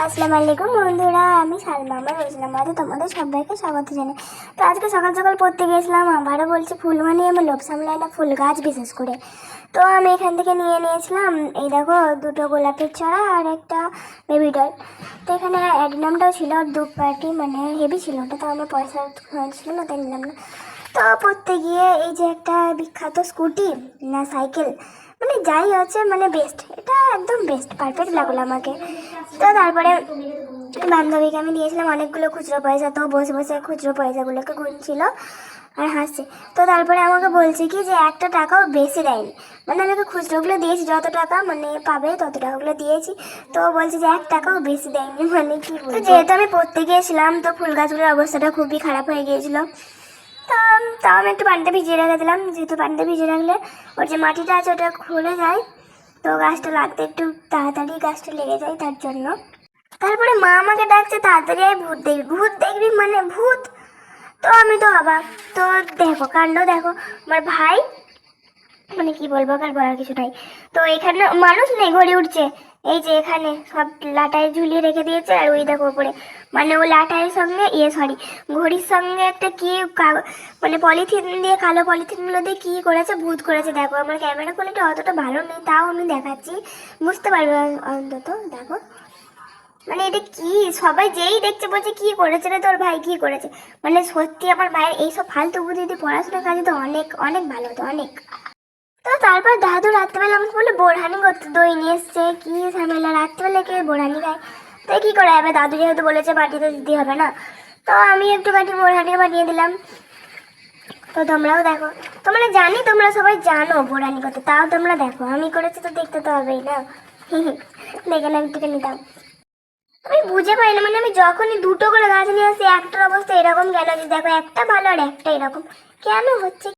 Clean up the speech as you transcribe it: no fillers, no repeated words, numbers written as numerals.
আসসালামু আলাইকুম বন্ধুরা, আমি সালমা। আমার রোজনা মাঝে তোমাদের সবাইকে স্বাগত জানাই। তো আজকে সকাল সকাল পড়তে গিয়েছিলাম, আবারও বলছি ফুল মানে আমার লোভ সামলায় না, ফুল গাছ বিশেষ করে। তো আমি এখান থেকে নিয়েছিলাম, এই দেখো দুটো গোলাপের ছড়া আর একটা বেবি ডল। তো এখানে অ্যাডিনামটাও ছিল, ধূপ পার্টি মানে হেভি ছিল ওটা, তো আমার পয়সা ছিল না তাই নিলাম না। তো পড়তে গিয়ে এই যে একটা বিখ্যাত স্কুটি না সাইকেল মানে যাই আছে মানে বেস্ট, এটা একদম বেস্ট পারফেক্ট লাগলো আমাকে। তো তারপরে বান্ধবীকে আমি দিয়েছিলাম অনেকগুলো খুচরো পয়সা, তো বসে বসে খুচরো পয়সাগুলোকে গুনছিল আর হাসছে। তো তারপরে আমাকে বলছে কি যে একটা টাকাও বেশি দেয়নি, মানে আমি ওকে খুচরোগুলো দিয়েছি যত টাকা মানে পাবে তত টাকাগুলো দিয়েছি, তো বলছে যে 1 টাকাও বেশি দেয়নি। মানে কি বলবো, যেহেতু আমি পড়তে গিয়েছিলাম তো ফুল গাছগুলোর অবস্থাটা খুবই খারাপ হয়ে গিয়েছিলো। তো তাও আমি একটু পানিতে ভিজিয়ে রেখে দিলাম, যেহেতু পানিতে ভিজিয়ে রাখলে ওর যে মাটিটা আছে ওটা খুলে যায়, তো গাছটা লাগতে একটু তাড়াতাড়ি গাছটা লেগে যায় তার জন্য। তারপরে মা আমাকে ডাকছে তাড়াতাড়ি আয়, ভূত দেখবি, ভূত দেখবি মানে ভূত। তো আমি তো অবাক। তো দেখো কাণ্ড দেখো, আমার ভাই মানে কি বলবো, আর বলার কিছু নাই। তো এখানে মানুষ নেই, ঘড়ি উঠছে, এই যে এখানে সব লাটায় ঝুলিয়ে রেখে দিয়েছে, আর ওই দেখো উপরে মানে ও লাটাইয়ের সঙ্গে সরি ঘড়ির সঙ্গে একটা কি মানে পলিথিন দিয়ে, কালো পলিথিনগুলো দিয়ে কি করেছে, ভূত করেছে। দেখো আমার ক্যামেরা কোয়ালিটি অতটা ভালো নেই, তাও আমি দেখাচ্ছি, বুঝতে পারবে অন্তত। দেখো মানে এটা কি, সবাই যেই দেখছে বলছে কি করেছে রে তোর ভাই, কি করেছে। মানে সত্যি আমার ভাইয়ের এইসব ফালতু বুদ্ধি যদি পড়াশোনার কাজে তো অনেক অনেক ভালো হতো, অনেক। তো তারপর দাদু রাত্রেবেলা আমাকে বলে বোরহানি করতে, দই নিয়ে এসছে, কি ঝামেলা, রাত্রেবেলা কে বোরহানি খায়। তাই কি করে যাবে, দাদু যেহেতু বলেছে বাটিতে দিতে হবে না, তো আমি একটু বাটি বোরহানি বানিয়ে দিলাম। তো তোমরাও দেখো, তোমরা জানি তোমরা সবাই জানো বোরহানি করতে, তাও তোমরা দেখো, আমি করেছি তো দেখতে তো হবেই না। দেখে না একটুখানি দাও। আমি বুঝে পাই না, মানে আমি যখনই দুটো করে গাছ নিয়ে আসি একটার অবস্থা এরকম কেন, যে দেখো একটা ভালো আর একটা এরকম কেন হচ্ছে।